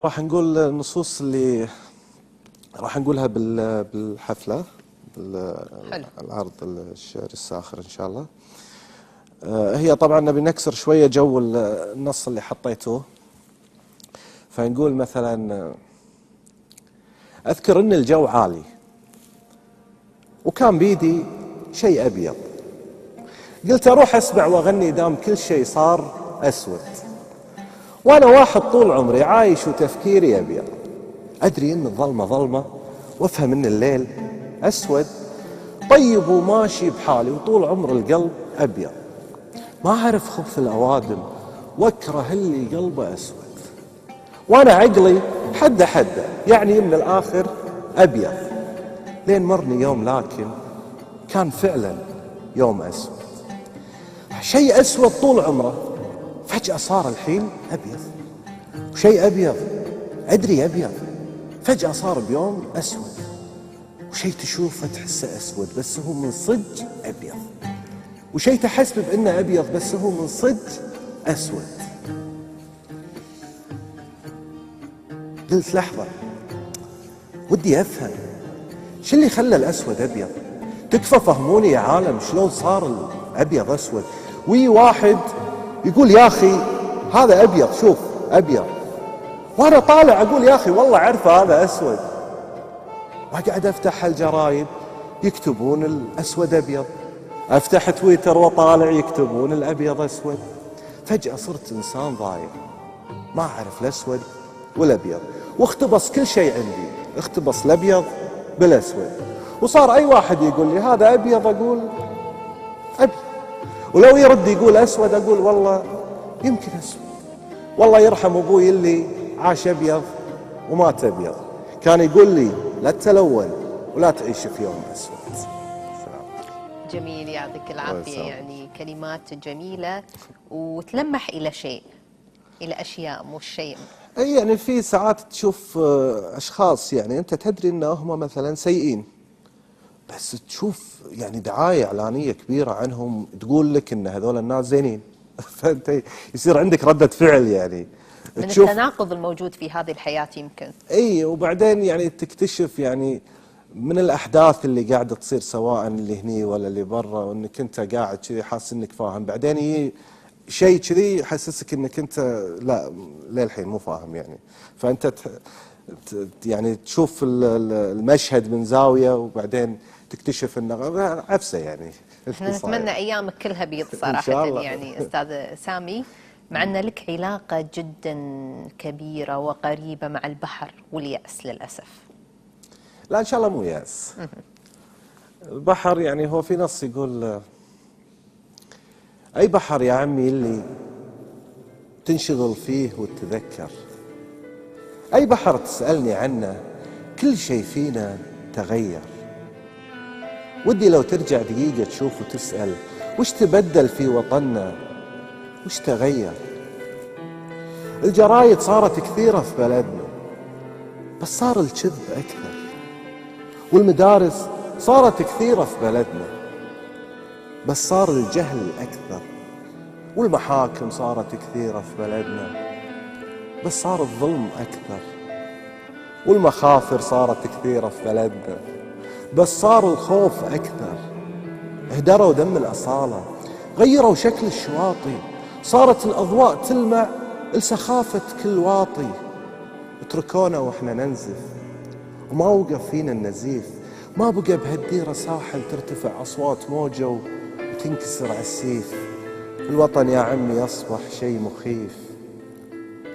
راح نقول النصوص اللي راح نقولها بالحفلة، بالعرض الشعر الساخر إن شاء الله. هي طبعا نبي نكسر شوية جو النص اللي حطيته. فنقول مثلا: أذكر أن الجو عالي وكان بيدي شيء أبيض، قلت أروح أسمع وأغني دام كل شيء صار أسود، وأنا واحد طول عمري عايش وتفكيري أبيض، أدري أن الظلمة ظلمة وأفهم أن الليل أسود، طيب وماشي بحالي وطول عمر القلب أبيض، ما أعرف خبث الأوادم وأكره اللي قلبه أسود، وأنا عقلي حده يعني من الآخر أبيض، لين مرني يوم لكن كان فعلا يوم أسود، شيء أسود طول عمره فجأة صار الحين أبيض، وشيء أبيض أدري أبيض فجأة صار بيوم أسود، وشيء تشوفه تحسه أسود بس هو من صدق أبيض، وشيء تحس بأنه أبيض بس هو من صدق أسود. قلت لحظة، ودي أفهم شو اللي خلى الأسود أبيض، تكفى فهموني يا عالم شلون صار الأبيض أسود. وي واحد يقول يا أخي هذا أبيض، شوف أبيض، وأنا طالع أقول يا أخي والله عرفه هذا أسود، وأقعد أفتح الجرايد يكتبون الأسود أبيض، أفتح تويتر وطالع يكتبون الأبيض أسود، فجأة صرت إنسان ضايع ما أعرف الأسود والأبيض، واختبص كل شيء عندي، اختبص الأبيض بالأسود، وصار أي واحد يقول لي هذا أبيض أقول أبيض، ولو يرد يقول أسود أقول والله يمكن أسود. والله يرحم أبوي اللي عاش أبيض ومات أبيض، كان يقول لي لا تتلون ولا تعيش في يوم أسود. جميل، يعطيك العافية. يعني كلمات جميلة وتلمح إلى شيء، إلى أشياء مش شيء. أي يعني في ساعات تشوف أشخاص يعني أنت تدري أن هم مثلا سيئين، بس تشوف يعني دعاية إعلانية كبيرة عنهم تقول لك أن هذول الناس زينين فأنت يصير عندك ردة فعل يعني من التناقض الموجود في هذه الحياة يمكن. أي، وبعدين يعني تكتشف يعني من الأحداث اللي قاعدة تصير سواء اللي هني ولا اللي برا، وأنك أنت قاعد كذي حاسس أنك فاهم، بعدين يجي شيء كذي يحسسك أنك أنت لا للحين مو فاهم يعني، فأنت يعني تشوف المشهد من زاوية وبعدين تكتشف أنه عفسة يعني. احنا نتمنى أيامك كلها بيض صراحة يعني أستاذ سامي، مع أن لك علاقة جدا كبيرة وقريبة مع البحر واليأس للأسف. لا إن شاء الله مو يأس. البحر يعني هو في نص يقول: أي بحر يا عمي اللي تنشغل فيه وتتذكر، أي بحر تسألني عنه كل شيء فينا تغير، ودي لو ترجع دقيقة تشوف وتسأل وش تبدل في وطننا وش تغير. الجرايد صارت كثيرة في بلدنا بس صار الكذب أكثر، والمدارس صارت كثيرة في بلدنا بس صار الجهل أكثر، والمحاكم صارت كثيرة في بلدنا بس صار الظلم أكثر، والمخافر صارت كثيرة في بلدنا بس صار الخوف أكثر. اهدروا دم الأصالة، غيروا شكل الشواطئ، صارت الأضواء تلمع لسخافة كل واطي، اتركونا وإحنا ننزف وما وقف فينا النزيف، ما بقى بهالديرة ساحل ترتفع أصوات موجة وتنكسر على السيف. الوطن يا عمي أصبح شيء مخيف،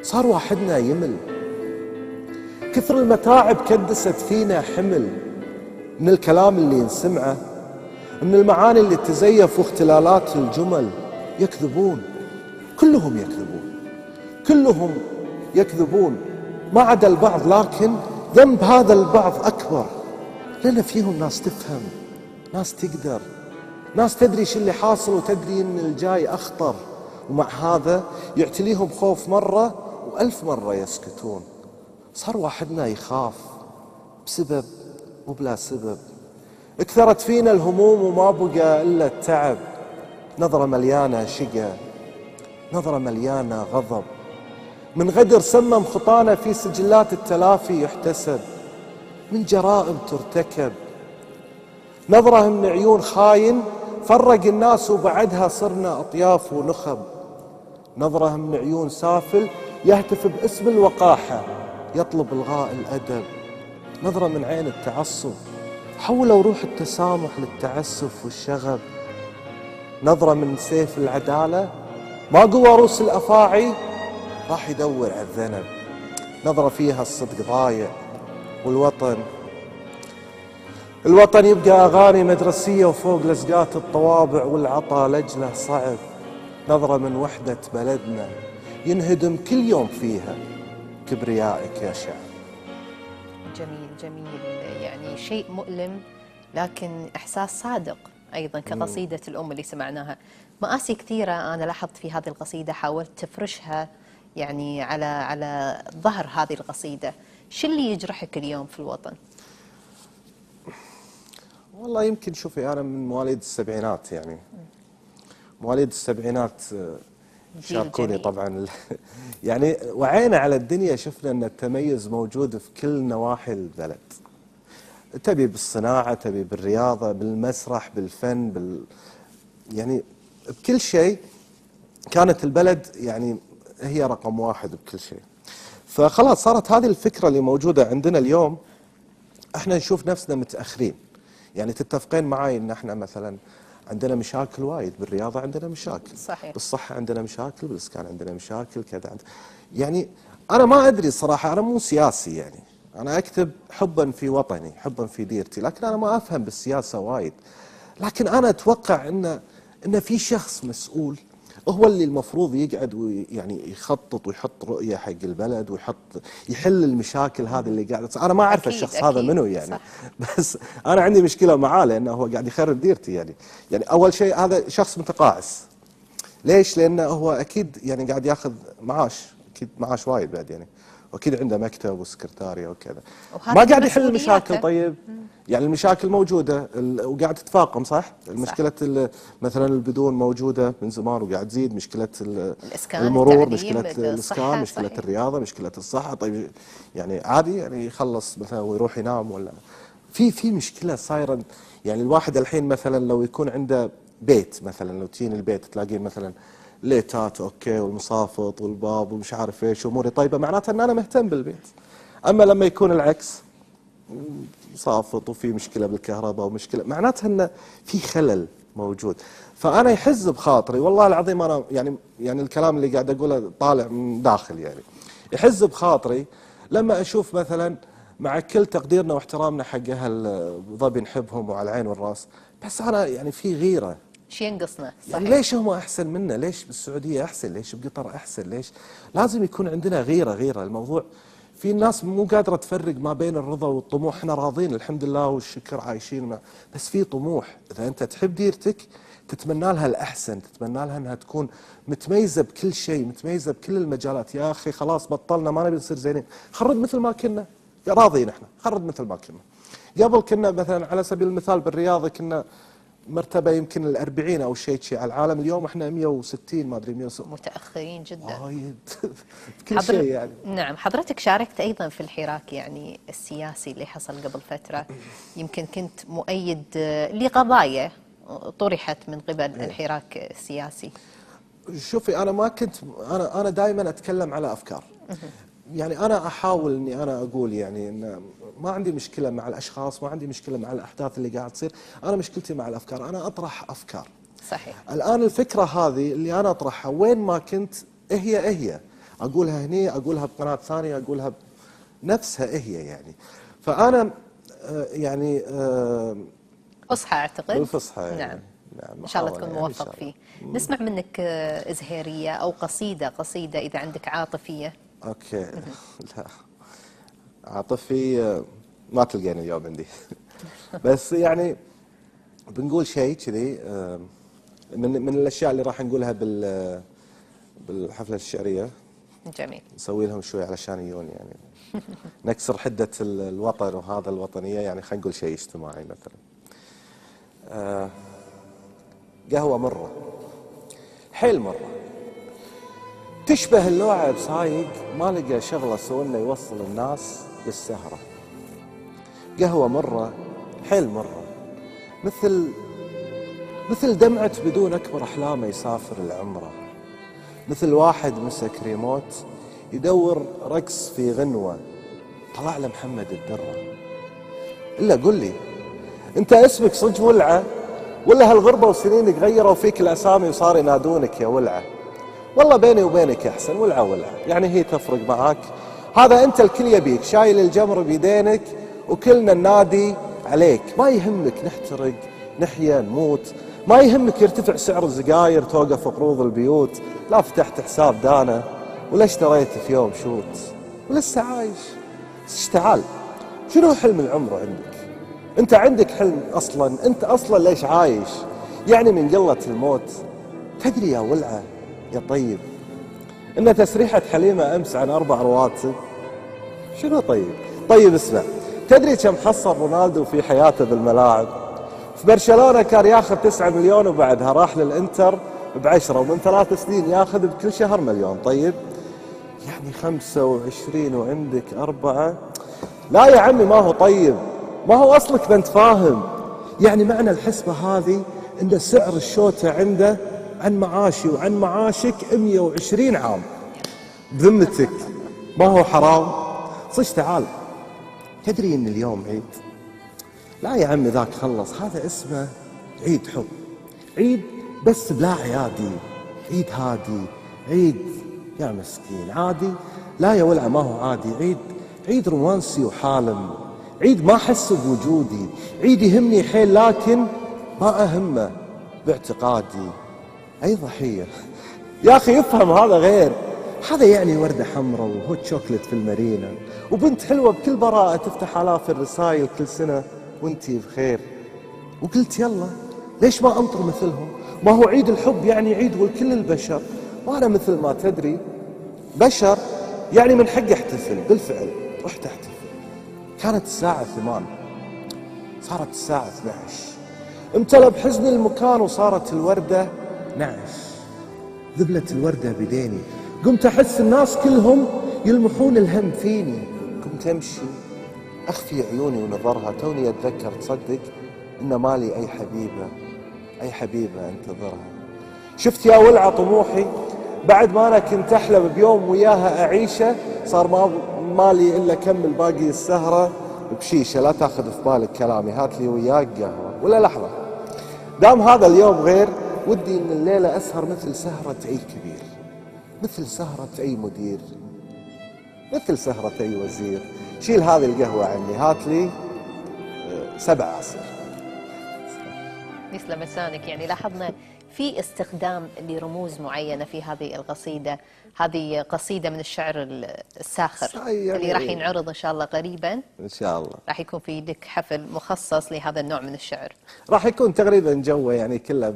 صار واحدنا يمل، كثر المتاعب كدست فينا حمل، من الكلام اللي نسمعه، من المعاني اللي تزيف واختلالات الجمل، يكذبون كلهم يكذبون، كلهم يكذبون ما عدا البعض، لكن ذنب هذا البعض أكبر، لأن فيهم ناس تفهم، ناس تقدر، ناس تدري شو اللي حاصل وتدري إن الجاي أخطر، ومع هذا يعتليهم خوف مرة وألف مرة يسكتون. صار واحدنا يخاف بسبب وبلا سبب، اكثرت فينا الهموم وما بقى إلا التعب، نظرة مليانة شقا، نظرة مليانة غضب، من غدر سمم خطانا في سجلات التلافي يحتسب، من جرائم ترتكب. نظرة من عيون خاين فرق الناس وبعدها صرنا أطياف ونخب. نظرة من عيون سافل يهتف باسم الوقاحة يطلب إلغاء الأدب. نظرة من عين التعصب حولوا روح التسامح للتعسف والشغب. نظرة من سيف العدالة ما قوى روس الأفاعي راح يدور على الذنب. نظرة فيها الصدق ضايع الوطن يبقى أغاني مدرسية وفوق لزقات الطوابع والعطا لجله صعب. نظرة من وحدة بلدنا ينهدم كل يوم فيها كبريائك يا شعب. جميل جميل، يعني شيء مؤلم لكن إحساس صادق أيضا كقصيدة الأم اللي سمعناها. مآسي كثيرة أنا لاحظت في هذه القصيدة، حاولت تفرشها يعني على ظهر هذه القصيدة. شو اللي يجرحك اليوم في الوطن؟ والله يمكن شوفي أنا من مواليد السبعينات، يعني مواليد السبعينات شاركوني طبعا يعني وعينا على الدنيا، شفنا أن التميز موجود في كل نواحي البلد. تبي بالصناعة، تبي بالرياضة، بالمسرح، بالفن، يعني بكل شيء كانت البلد يعني هي رقم واحد بكل شيء. فخلاص صارت هذه الفكرة اللي موجودة عندنا اليوم، احنا نشوف نفسنا متأخرين. يعني تتفقين معي ان احنا مثلا عندنا مشاكل وايد، بالرياضة عندنا مشاكل، صحيح. بالصحة عندنا مشاكل، بالإسكان عندنا مشاكل كذا. يعني أنا ما أدري صراحة، أنا مو سياسي، يعني أنا أكتب حبا في وطني، حبا في ديرتي، لكن أنا ما أفهم بالسياسة وايد. لكن أنا أتوقع إن في شخص مسؤول هو اللي المفروض يقعد ويعني يخطط ويحط رؤية حق البلد يحل المشاكل هذه اللي قاعدة. أنا ما أعرف الشخص هذا منو يعني، صح. بس أنا عندي مشكلة معاه لأنه هو قاعد يخرب ديرتي. يعني أول شيء هذا شخص متقاعس. ليش؟ لأنه هو أكيد يعني قاعد ياخذ معاش، أكيد معاش وايد بعد يعني، وأكيد عنده مكتب وسكرتارية وكذا، ما قاعد يحل المشاكل. طيب يعني المشاكل موجودة وقاعد تتفاقم، صح؟ المشكلة مثلا البدون موجودة من زمان وقاعد تزيد، مشكلة المرور، مشكلة الإسكان، مشكلة صحيح. الرياضة، مشكلة الصحة. طيب يعني عادي يعني يخلص مثلا ويروح ينام، ولا في مشكلة صايرة. يعني الواحد الحين مثلا لو يكون عنده بيت، مثلا لو تجين البيت تلاقين مثلا ليتات اوكي والمصافط والباب ومش عارف ايش، اموري طيبه، معناته ان انا مهتم بالبيت. اما لما يكون العكس، صافط وفي مشكله بالكهرباء ومشكله، معناتها ان في خلل موجود. فانا يحز بخاطري والله العظيم، انا يعني الكلام اللي قاعد اقوله طالع من داخل، يعني يحز بخاطري لما اشوف مثلا، مع كل تقديرنا واحترامنا حق اهل ظبي نحبهم وعلى العين والراس، بس انا يعني في غيره. شي ينقصنا، صحيح. يعني ليش هم احسن منا؟ ليش بالسعوديه احسن؟ ليش بقطر احسن؟ ليش لازم يكون عندنا غيره؟ الموضوع في ناس مو قادره تفرق ما بين الرضا والطموح. احنا راضين الحمد لله والشكر عايشين، بس في طموح. اذا انت تحب ديرتك تتمنى لها الاحسن، تتمنى لها انها تكون متميزه بكل شيء، متميزه بكل المجالات. يا اخي خلاص بطلنا، ما نبي نصير زينين، خرج مثل ما كنا راضيين. احنا خرج مثل ما كنا قبل. كنا مثلا على سبيل المثال بالرياضه كنا مرتبة يمكن ال40 أو شيء على العالم، اليوم احنا 160 ما أدري 160، متأخرين جدا وايد كل شيء يعني. نعم. حضرتك شاركت أيضا في الحراك يعني السياسي اللي حصل قبل فترة، يمكن كنت مؤيد لقضايا طرحت من قبل الحراك السياسي. شوفي أنا ما كنت، أنا دائما أتكلم على أفكار. يعني أنا أحاول إني أنا أقول يعني إن ما عندي مشكلة مع الأشخاص، ما عندي مشكلة مع الأحداث اللي قاعد تصير، أنا مشكلتي مع الأفكار. أنا أطرح أفكار. صحيح. الآن الفكرة هذه اللي أنا أطرحها وين ما كنت هي أقولها هني، أقولها بقناة ثانية، أقولها نفسها هي يعني. فأنا يعني فصحى أعتقد. بالفصحى يعني. نعم. نعم إن شاء الله تكون يعني موفق فيه. نسمع منك إزهيرية أو قصيدة إذا عندك عاطفية. أوكي. لا عاطفي ما تلقيني اليوم عندي. بس يعني بنقول شيء كذي من الأشياء اللي راح نقولها بالحفلة الشعرية. جميل. نسوي لهم شوي علشان يجون يعني نكسر حدة الوطن وهذا الوطنية. يعني خلينا نقول شيء اجتماعي مثلا. قهوة مرة، حيل مرة، تشبه اللوعة بسايق ما لقى شغلة سوى انه يوصل الناس للسهرة. قهوة مرة حيل مرة، مثل دمعة بدون أكبر أحلامه يسافر العمرة، مثل واحد مسك ريموت يدور رقص في غنوة طلع له محمد الدرة. إلا قل لي أنت اسمك صج ولعة ولا هالغربة وسنينك غيروا فيك الأسامي وصار ينادونك يا ولعة؟ والله بيني وبينك أحسن ولعة ولعة، يعني هي تفرق معاك؟ هذا أنت الكل يبيك، شايل الجمر بيدينك وكلنا ننادي عليك. ما يهمك نحترق نحيا نموت، ما يهمك يرتفع سعر الزقاير توقف قروض البيوت، لا فتحت حساب دانا ولا اشتريت في يوم شوت ولسه عايش. اشتعال شنو حلم العمر عندك؟ انت عندك حلم اصلا؟ انت اصلا ليش عايش؟ يعني من قلة الموت؟ تدري يا ولعة يا طيب ان تسريحة حليمة امس عن 4 رواتب؟ شنو طيب اسمع، تدري كم حصل رونالدو في حياته بالملاعب؟ في برشلونة كان ياخذ 9 مليون وبعدها راح للانتر ب10، ومن 3 سنين ياخذ بكل شهر مليون. طيب يعني 25 وعندك 4. لا يا عمي ما هو طيب، ما هو اصلك ما انت فاهم. يعني معنى الحسبة هذه ان سعر الشوتة عنده عن معاشي وعن معاشك 120 عام. بذمتك ما هو حرام؟ صش تعال، تدري ان اليوم عيد؟ لا يا عمي ذاك خلص، هذا اسمه عيد حب، عيد بس بلا عيادي، عيد هادي، عيد يا مسكين عادي. لا يا ولعة ما هو عادي، عيد رومانسي وحالم، عيد ما أحس بوجودي، عيد يهمني حيل لكن ما أهمه باعتقادي. أي ضحية يا أخي افهم، هذا غير، هذا يعني وردة حمراء وهوت شوكلت في المارينا وبنت حلوة بكل براءة تفتح آلاف الرسائل كل سنة وانتي بخير. وقلت يلا ليش ما أنطر مثلهم؟ ما هو عيد الحب يعني عيد ولكل البشر، وأنا مثل ما تدري بشر، يعني من حقي احتفل. بالفعل رحت احتفل، كانت الساعة 8 صارت الساعة 12، امتلأ بحزن المكان وصارت الوردة 12. ذبلت الوردة بديني، قمت أحس الناس كلهم يلمحون الهم فيني. قمت أمشي أخفي عيوني ونظرها، توني أتذكر تصدق إن مالي أي حبيبة أنتظرها. شفت يا ولعة طموحي بعد ما أنا كنت أحلم بيوم وياها أعيشه، صار مالي إلا أكمل باقي السهرة بشيشة. لا تاخذ في بالك كلامي، هات لي وياك قهوة ولا لحظة. دام هذا اليوم غير، ودي إن الليلة أسهر مثل سهرة أي كبير، مثل سهرة أي مدير، مثل سهرة أي وزير. شيل هذه القهوة عني، هات لي 7 عصير. يسلم لسانك. يعني لاحظنا في استخدام لرموز معينة في هذه القصيدة. هذه قصيدة من الشعر الساخر اللي راح ينعرض إن شاء الله قريبا. إن شاء الله راح يكون في لك حفل مخصص لهذا النوع من الشعر، راح يكون تقريبا جوه يعني كله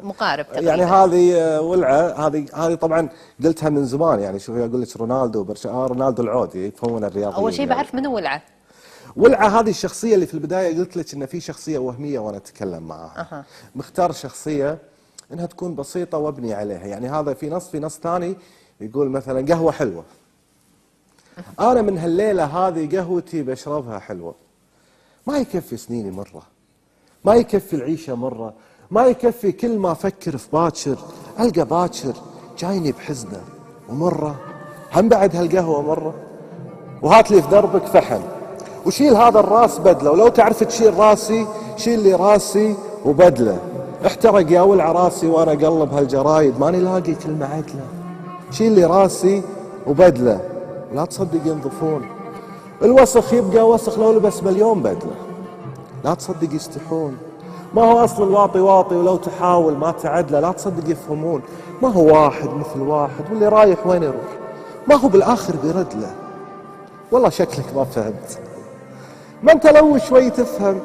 مقارب تقريبا. يعني هذه ولعة، هذه طبعا قلتها من زمان. يعني شوفي أقول لك رونالدو رونالدو العودي يفهمون الرياضيين. أول شيء بعرف منو ولعة. ولعة هذه الشخصية اللي في البداية قلت لك إن في شخصية وهمية وأنا أتكلم معاها. مختار شخصية إنها تكون بسيطة وابني عليها. يعني هذا في نص ثاني يقول مثلا قهوة حلوة، أنا من هالليلة هذه قهوتي بشربها حلوة. ما يكفي سنيني مرة، ما يكفي العيشة مرة، ما يكفي كل ما أفكر في باكر ألقى باكر جايني بحزنة ومرة. هم بعد هالقهوة مرة، وهات لي في دربك فحم وشيل هذا الراس بدله، ولو تعرف تشيل راسي شيل لي راسي وبدله. احترق يا ولع راسي وانا اقلب هالجرايد ماني لاقي كلمة عدله. شيل لي راسي وبدله ولا تصدق ينظفون، الوسخ يبقى وسخ لو لبس مليون بدله. لا تصدق يستحون، ما هو اصل الواطي واطي ولو تحاول ما تعدله. لا تصدق يفهمون، ما هو واحد مثل واحد واللي رايح وين يروح، ما هو بالاخر بيرد له. والله شكلك ما فهمت، ما انت لو شوي تفهم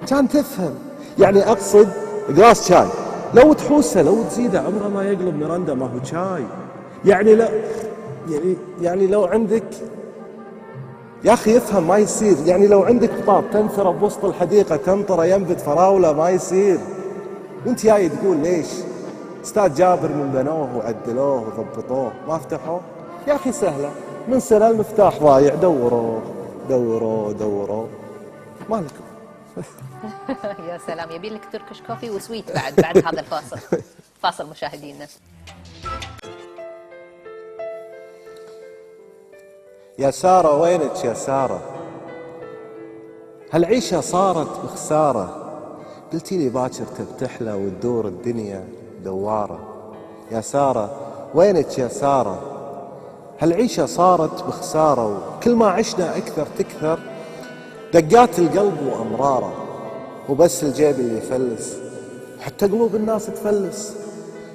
كان تفهم. يعني اقصد قراص شاي لو تحوسه لو تزيده عمره ما يقلب ميراندا، ما هو شاي. يعني لا يعني لو عندك يا اخي افهم ما يصير. يعني لو عندك بطاط تنثره بوسط الحديقه تنطره ينبت فراوله ما يصير. وانت جاي تقول ليش استاذ جابر من بنوه وعدلوه وضبطوه ما فتحوه. يا اخي سهله، من سنه المفتاح ضايع، دوروه دوروه دوروه ما لكم. يا سلام، يبي لك تركش كوفي وسويت بعد هذا الفاصل. فاصل مشاهدينا. يا سارة وينك يا سارة؟ هالعيشة صارت بخسارة. قلتي لي باكر تبتحلى وتدور الدنيا دوارة. يا سارة وينك يا سارة؟ هالعيشة صارت بخسارة، وكل ما عشنا أكثر تكثر دقات القلب وأمراره. وبس الجيب اللي يفلس، حتى قلوب الناس تفلس.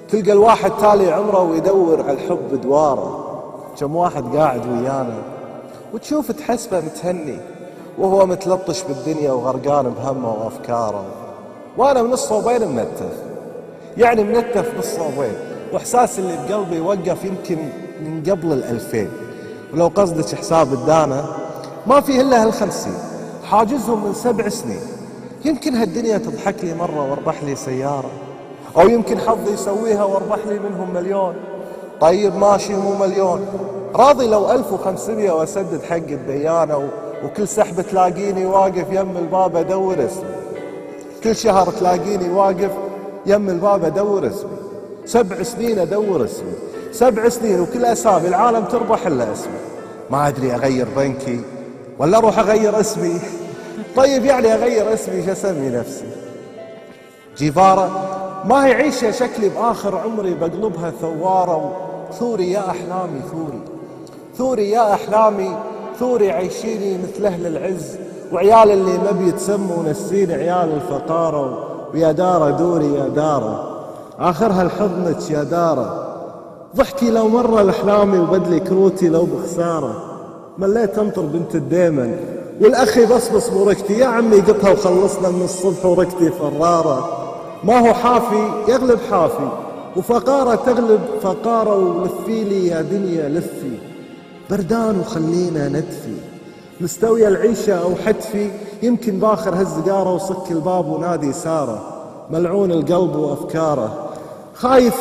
تلقى الواحد تالي عمره ويدور على الحب دواره. كم واحد قاعد ويانا وتشوف تحسبه متهني، وهو متلطش بالدنيا وغرقان بهمه وأفكاره. وأنا من الصوبين منتف، يعني منتف بالصوبين، وإحساس اللي بقلبي وقف يمكن من قبل 2000. ولو قصدك حساب الدانة ما فيه إلا هال50، حاجزهم من 7 سنين. يمكن هالدنيا تضحك لي مرة واربح لي سيارة، أو يمكن حظي يسويها واربح لي منهم مليون. طيب ماشي مو مليون، راضي لو 1500 واسدد حق الديانة، وكل سحبة تلاقيني واقف يم الباب ادور اسمي. كل شهر تلاقيني واقف يم الباب ادور اسمي. 7 سنين ادور اسمي، 7 سنين وكل اسامي العالم تربح الا اسمي. ما ادري اغير بنكي ولا اروح اغير اسمي. طيب يعني اغير اسمي شو اسمي نفسي؟ جيفارة ما هي عيشة شكلي باخر عمري بقلبها ثوارة. ثوري يا احلامي ثوري، ثوري يا احلامي ثوري، عيشيني مثل اهل العز، وعيال اللي ما بيتسموا نسين عيال الفقارة. ويا دارة دوري يا دارة، اخرها لحضنك يا دارة. ضحكي لو مرة لاحلامي وبدلي كروتي لو بخسارة. مليت انطر بنت الديمن والاخي بصبص وركتي، يا عمي قطها وخلصنا من الصبح وركتي فرارة. ما هو حافي يغلب حافي، وفقارة تغلب فقارة. ولفي لي يا دنيا لفي، بردان وخلينا ندفي. مستوية العيشة أو حتفي، يمكن باخر هالزقارة وصك الباب ونادي سارة. ملعون القلب وأفكاره، خايف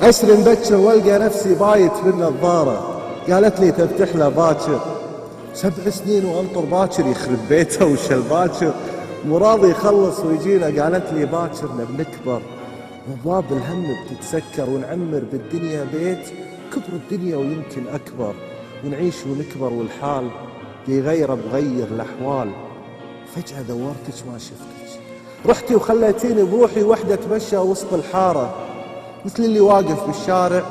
أسري مبكر والقى نفسي بايت بالنظارة. قالت لي تفتح له باكر، 7 سنين وأنطر باكر يخرب بيته وش الباكر. مراضي يخلص ويجينا، قالت لي باكر بنكبر وابواب الهم بتتسكر، ونعمر بالدنيا بيت كبر الدنيا ويمكن اكبر. ونعيش ونكبر والحال بيغير بغير الاحوال. فجأة دورتك ما شفتك، رحتي وخليتيني بروحي وحدة اتمشى وسط الحارة، مثل اللي واقف بالشارع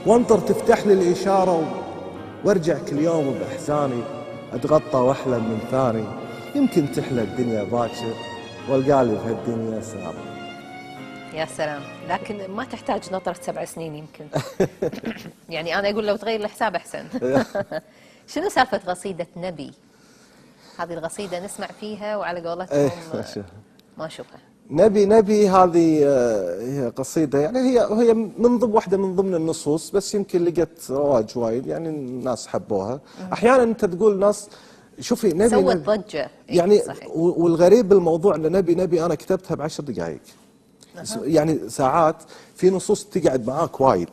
وانطر تفتح لي الاشارة. وارجع كل يوم باحزاني اتغطى واحلم من ثاني. يمكن تحلى الدنيا باكر والقالي بهالدنيا سارة. يا سلام، لكن ما تحتاج نطرة 7 سنين يمكن. يعني أنا أقول لو تغير الحساب أحسن. شنو سالفة قصيدة نبي؟ هذه القصيدة نسمع فيها وعلى قولتهم ما نشوفها. نبي هذه هي قصيدة، يعني هي من ضمن واحدة من ضمن النصوص، بس يمكن لقت رواج وايد، يعني الناس حبوها. أحيانا أنت تقول ناس شوفي نبي سوت ضجة يعني صحيح. والغريب بالموضوع ان نبي انا كتبتها ب10 دقائق. يعني ساعات في نصوص تقعد معاك وايد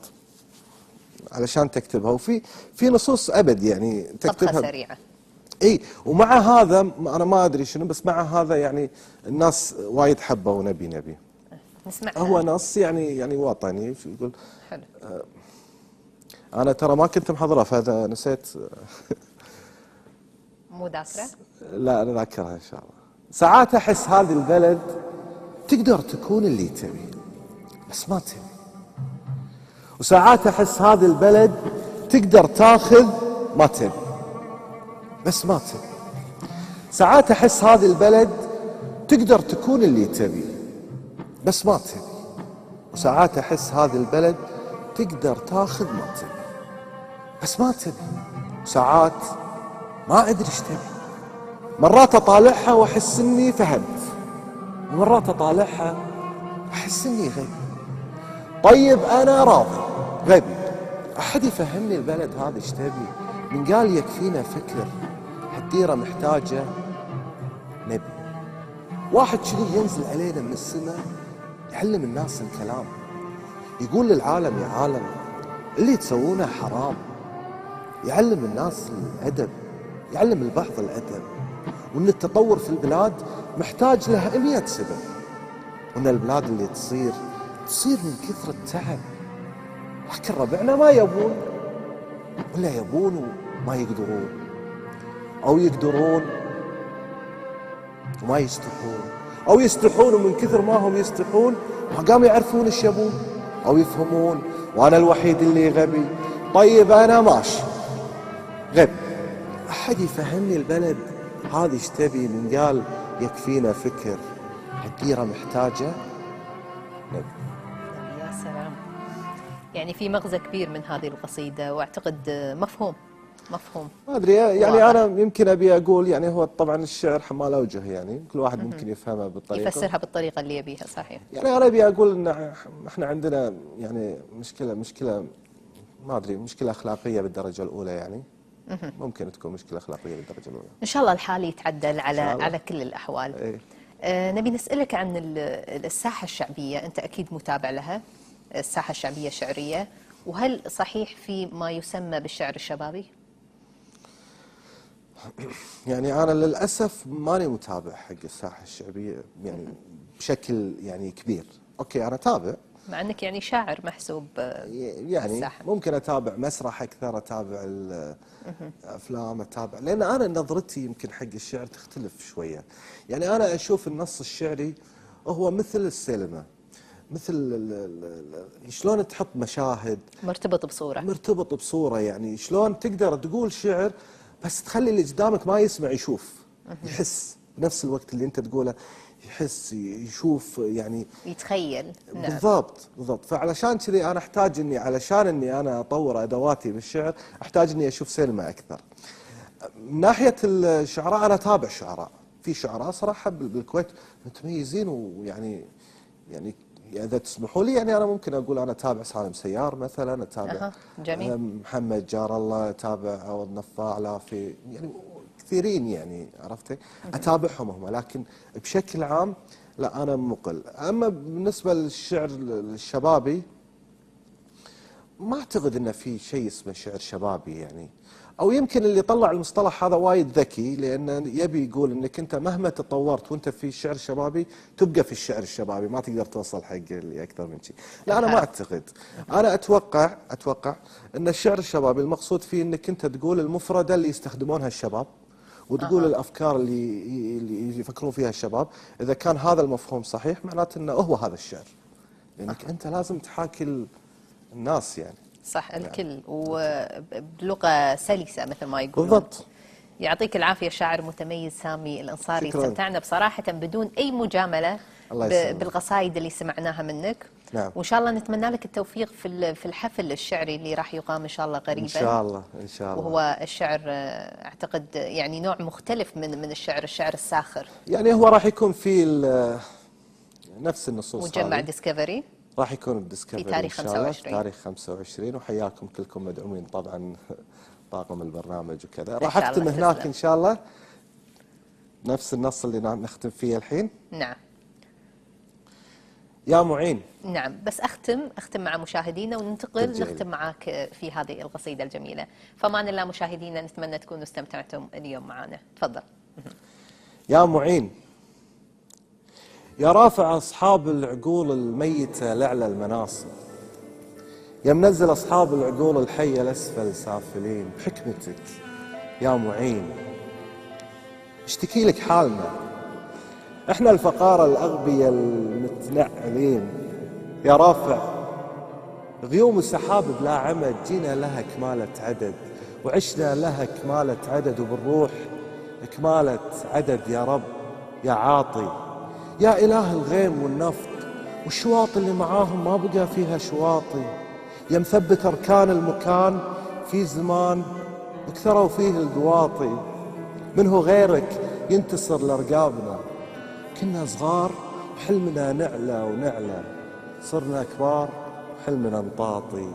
علشان تكتبها، وفي نصوص ابد يعني تكتبها طبخة سريعة. اي، ومع هذا انا ما ادري شنو، بس مع هذا يعني الناس وايد حبوا نبي. نسمعها. هو نص يعني وطني، شو يقول؟ حلو. انا ترى ما كنت محضره فهذا نسيت. مو ذاكرة؟ لا انا ذاكرها ان شاء الله. ساعات احس هذه البلد تقدر تكون اللي تبي بس ما تبي، وساعات احس هذه البلد تقدر تاخذ ما تبي بس ما تبي. ساعات احس هذه البلد تقدر تكون اللي تبي بس ما تبي، وساعات احس هذه البلد تقدر تاخذ ما تبي بس ما تبي. ساعات ما ادري ايش تبي، مرات اطالعها واحس اني فهمت، ومرات اطالعها احس اني غبي. طيب انا راضي غبي، احد يفهمني البلد هذه ايش تبي؟ من قال يكفينا فكر، هالديره محتاجه نبي، واحد شنو ينزل علينا من السماء يعلم الناس الكلام، يقول للعالم: يا عالم اللي تسوونه حرام. يعلم الناس الأدب، يعلم البعض الأدب، وأن التطور في البلاد محتاج له 100 سبب، وأن البلاد اللي تصير من كثرة التعب. لكن ربعنا ما يبون، ولا يبون وما يقدرون، أو يقدرون وما يستحون، أو يستحون ومن كثر ما هم يستحون ما قاموا يعرفون ايش يبون أو يفهمون. وأنا الوحيد اللي غبي. طيب أنا ماشي غبي، أحد يفهمني البلد هذه ايش تبي؟ من قال يكفينا فكر، الديرة محتاجة نبي. يا سلام، يعني في مغزى كبير من هذه القصيدة، واعتقد مفهوم ما ادري يعني واضح. انا يمكن ابي اقول يعني هو طبعا الشعر حمال اوجه، يعني كل واحد ممكن يفهمها بالطريقه، يفسرها بالطريقة اللي يبيها. صحيح. يعني انا ابي اقول ان احنا عندنا يعني مشكله ما ادري، مشكله اخلاقيه بالدرجه الاولى، يعني ممكن تكون مشكله اخلاقيه بالدرجه الاولى. إن شاء الله الحال يتعدل الله. على كل الأحوال. إيه. نبي نسألك عن الساحة الشعبية، أنت أكيد متابع لها، الساحة الشعبية الشعرية، وهل صحيح في ما يسمى بالشعر الشبابي؟ يعني انا للاسف ماني متابع حق الساحه الشعبيه يعني بشكل يعني كبير. اوكي انا تابع، مع أنك يعني شاعر محسوب يعني الساحة. ممكن اتابع مسرح اكثر، اتابع الافلام، اتابع، لان انا نظرتي يمكن حق الشعر تختلف شويه. يعني انا اشوف النص الشعري هو مثل السينما، مثل شلون تحط مشاهد مرتبط بصوره، يعني شلون تقدر تقول شعر بس تخلي اللي قدامك ما يسمع يشوف، يحس بنفس الوقت اللي انت تقوله، يحس يشوف يعني يتخيل. نعم. بالضبط. فعلشان كذي انا احتاج علشان اني انا اطور ادواتي بالشعر احتاج اني اشوف سينما اكثر. من ناحيه الشعراء انا اتابع شعراء، في شعراء صراحه بالكويت متميزين، ويعني اذا تسمحوا لي يعني انا ممكن اقول انا اتابع سالم سيار مثلا، اتابع جميل. محمد جار الله، اتابع عوض نفاع، لافي، يعني كثيرين يعني عرفتي اتابعهم هم، لكن بشكل عام لا انا مقل. اما بالنسبه للشعر الشبابي ما اعتقد انه في شيء اسمه شعر شبابي، يعني او يمكن اللي طلع المصطلح هذا وايد ذكي، لانه يبي يقول انك انت مهما تطورت وانت في الشعر الشبابي تبقى في الشعر الشبابي، ما تقدر توصل حق اللي اكثر من شيء. لا انا ما اعتقد، انا اتوقع ان الشعر الشبابي المقصود فيه انك انت تقول المفردة اللي يستخدمونها الشباب، وتقول الافكار اللي يفكرون فيها الشباب. اذا كان هذا المفهوم صحيح معناته انه هو هذا الشعر، لانك انت لازم تحاكي الناس يعني. صح، الكل وبلغة سلسة مثل ما يقولون. بالضبط. يعطيك العافية شاعر متميز سامي الأنصاري، شكراً. استمتعنا بصراحة بدون أي مجاملة بالقصائد اللي سمعناها منك. نعم. وإن شاء الله نتمنى لك التوفيق في الحفل الشعري اللي راح يقام إن شاء الله قريبا. إن شاء الله. وهو الشعر أعتقد يعني نوع مختلف من الشعر الساخر. يعني هو راح يكون في نفس النصوص، مجمع ديسكفري راح يكون بديسكفري في تاريخ إن شاء الله 25. تاريخ 25، وحياكم كلكم مدعومين طبعا طاقم البرنامج وكذا. راح اختم هناك ان شاء الله نفس النص اللي نختم فيه الحين. نعم. يا معين. نعم، بس اختم مع مشاهدينا وننتقل نختم معاك في هذه القصيدة الجميلة. فمان الله مشاهدينا، نتمنى تكونوا استمتعتم اليوم معنا. تفضل. يا معين، يا رافع أصحاب العقول الميتة لعلى المناصب، يا منزل أصحاب العقول الحية لأسفل سافلين، بحكمتك يا معين اشتكي لك حالنا، احنا الفقارة الأغبياء المتنعلين. يا رافع غيوم السحاب بلا عمد، جينا لها كمالة عدد وعشنا لها كمالة عدد، وبالروح كمالة عدد. يا رب يا عاطي، يا إله الغيم والنفط والشواطئ اللي معاهم ما بقى فيها شواطئ، يا مثبت أركان المكان في زمان وكثروا فيه القواطي. منه غيرك ينتصر لرقابنا، كنا صغار وحلمنا نعلى ونعلى، صرنا كبار وحلمنا نطاطي.